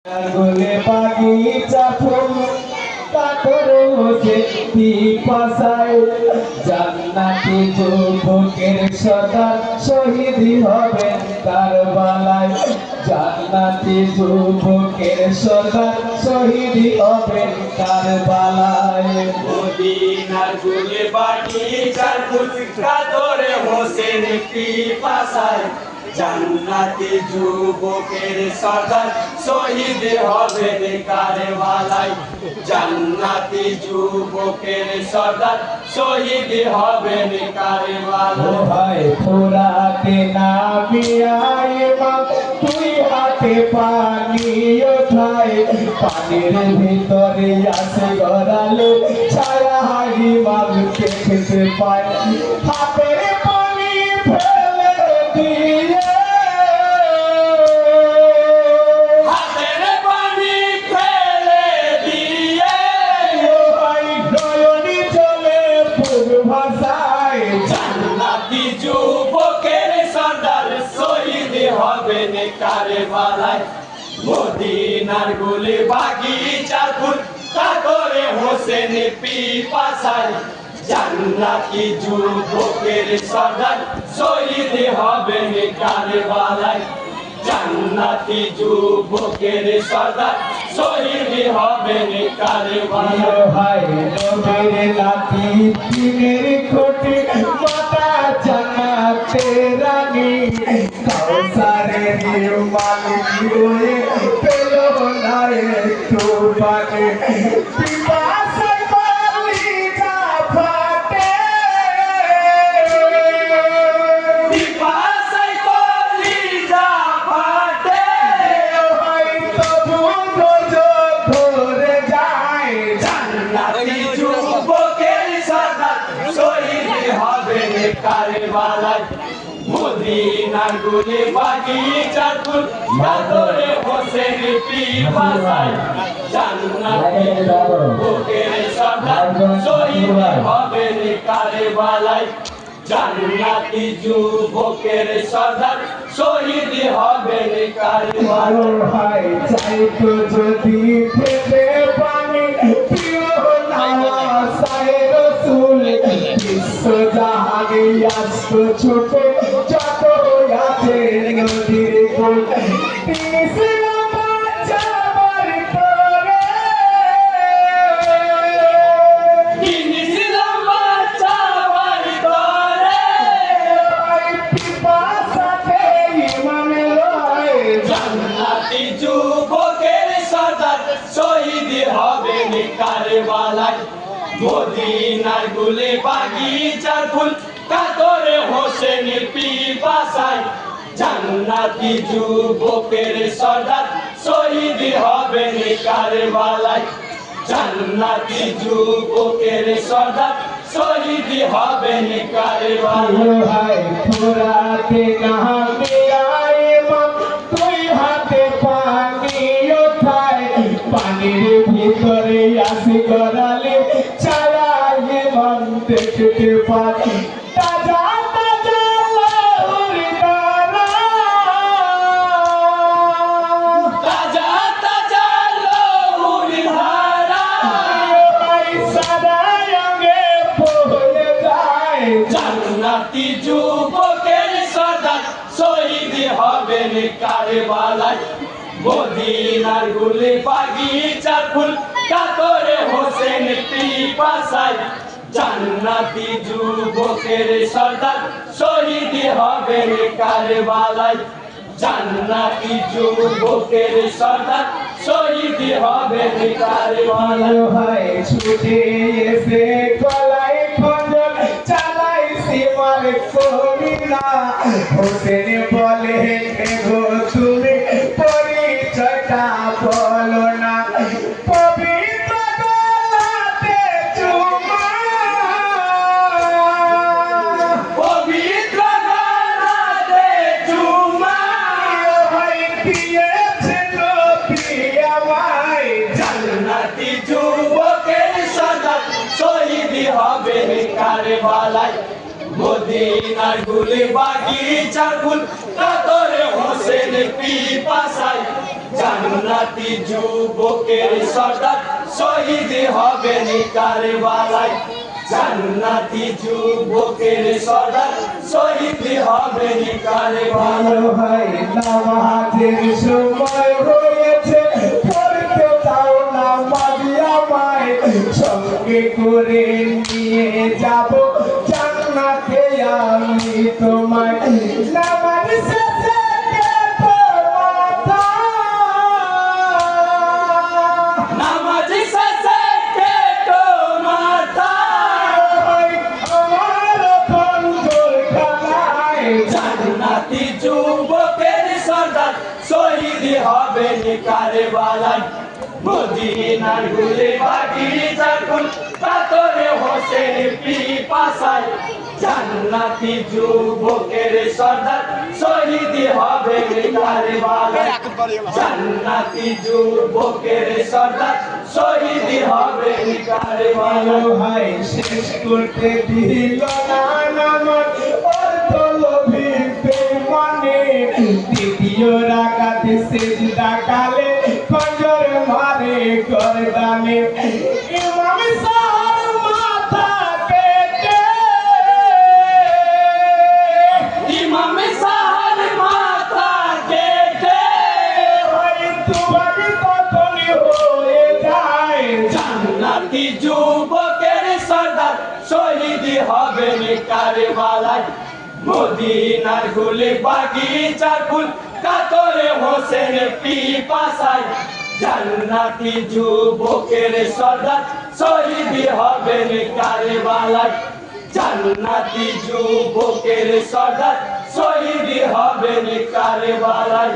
গোলে বাগিচা ফুল কাতরে বসে পিপাসায় জান্নাতি যুবকের সর্দার শহীদ হবেন কারবালায়। জান্নাতি যুবকের সর্দার শহীদ হবেন কারবালায়। মদিনার গোলে বাগিচার ফুল কাতরে বসে পিপাসায় জান্নাতি যুবকের সর্দার শহীদ হবেন কারবালায়। জান্নাতি যুবকের সর্দার শহীদ হবেন কারবালায়। ভাই ফোরাতে নামিয়া ইমাম তুই হাতে পানি ওঠায়, পানির ভিতরে আছে গড়ালে ছায়া ইমাম দেখতে পায়। হাতের পানি ফেলে দিয়ে হাতের পানি ফেলে দিয়ে ভাই নয়নি চলে পূর্ব ভাষায়। জান্নাতি যুবকের সর্দার শহীদ হবেন কারবালায়। মদিনার গোলে বাগিচার ফুল কাতরে হোসেন পিপাসায় জান্নাতি যুবকের সর্দার শহীদ হবেন কারবালায়। জান্নাতি যুবকের সর্দার শহীদ হবেন কারবালায়। ভাই নবীর নাতি দিনের কোটি মাতা জান্নাতে রানী, কাউসারের মালিক হয়ে পেল না একটু পানি। পিপাসায় কলিজা ফাটে, পিপাসায় কলিজা ফাটে, ভাই তবু নজর ধরে যায়। জান্নাতি যুবকের সর্দার শহীদ হবেন কারবালায়। মদিনার গোলে বাগিচার ফুল কাতরে হোসেন পিপাসায় জান্নাতি যুবকের সর্দার শহীদ হবেন কারবালায়। জান্নাতি যুবকের সর্দার শহীদ হবেন কারবালায়। ভাই চাইতো যদি ফেলে পানি প্রিয় নওয়াসায় রসুল, বিশ্ব জাহানে আসতো ছুটে যত আছে নদীর কুল। তিনি ছিলেন বাঁচাবার তরে, তিনি ছিলেন বাঁচাবার তরে, ভাই পিপাসাতে ইমামে লয়। জান্নাতি যুবকের সর্দার শহীদ হবেন কারবালায়। মদিনার গোলে বাগিচার ফুল কাতরে হোসেন পিপাসায় জান্নাতি যুবকের সর্দার শহীদ হবেন কারবালায়। জান্নাতি যুবকের সর্দার শহীদ হবেন কারবালায়। ভাই ফোরাতে নামিয়া ইমাম তুই হাতে পানি ওঠায়, পানির ভিতরে আসি গড়ালে ছায়া ইমাম দেখতে পায়। তাজা তাজা লাউর দানা, তাজা তাজা লহুর ধারা, ভাই সাদা রঙে পড়ে যায়। জান্নাতি যুবকের সর্দার শহীদ হবেন কারবালায়। মদিনার গোলে বাগিচার ফুল কাতরে হোসেন পিপাসায় জান্নাতি যুবকের সর্দার শহীদ হবেন কারবালায়। জান্নাতি যুবকের সর্দার শহীদ হবেন কারবালায়। ভাই ছুটে এসে গলায় খঞ্জর চালাই সীমার করি না, হোসেন বলে গো তুমি পরিচয়টা বলো না। পবিত্র গলাতে চুমা, পবিত্র গলাতে চুমা ভাই দিয়েছে নবী আমায়। জান্নাতি যুবকের সর্দার শহীদ হবেন কারবালায়। মদিনার গোলে বাগিচার ফুল কাতরে হোসেন পিপাসায় জান্নাতি যুবকের সর্দার শহীদ হবেন কারবালায় জান্নাতি যুবকের সর্দার শহীদ হবেন কারবালায় ভালো ভাই নামাজের সময় হয়েছে পড়তে চাও নামাজি আমায় সঙ্গে করে নিয়ে যাব জান্নাতে আমি তোমায় নামাজ শেষে দেখো মাথা নামাজ শেষে কেটো মাথা আমার বন্ধুর খেলায় জান্নাতি যুবকের সর্দার শহীদ হবেন কারবালায় মদিনার গুলে বাগি যখন কাতরে হোসেন পিপাসায় জান্নাতি যুবকের সর্দার শহীদ হবেন কারবালায় জান্নাতি যুবকের সর্দার শহীদ হবেন কারবালায় ভালো ভাই শেষ করতে দিল না নামাজ অর্থ লোভিতে মানে দ্বিতীয় রাকাতে সেজদা কালে ফজর মারে গর্দানে ইমাম সাহেব মাথা কেটে ইমাম সাহার মাথা কেটে হয়তো আমি তখনই হয়ে যায় জান্নাতি যুবকের সর্দার শহীদ হবেন কারবালায় মদিনার গুলি বাগিচার ফুল কাতরে হোসেন পিপাসায় জান্নাতি যুবকের সর্দার শহীদ হবেন কারবালায় জান্নাতি যুবকের সর্দার শহীদ হবেন কারবালায়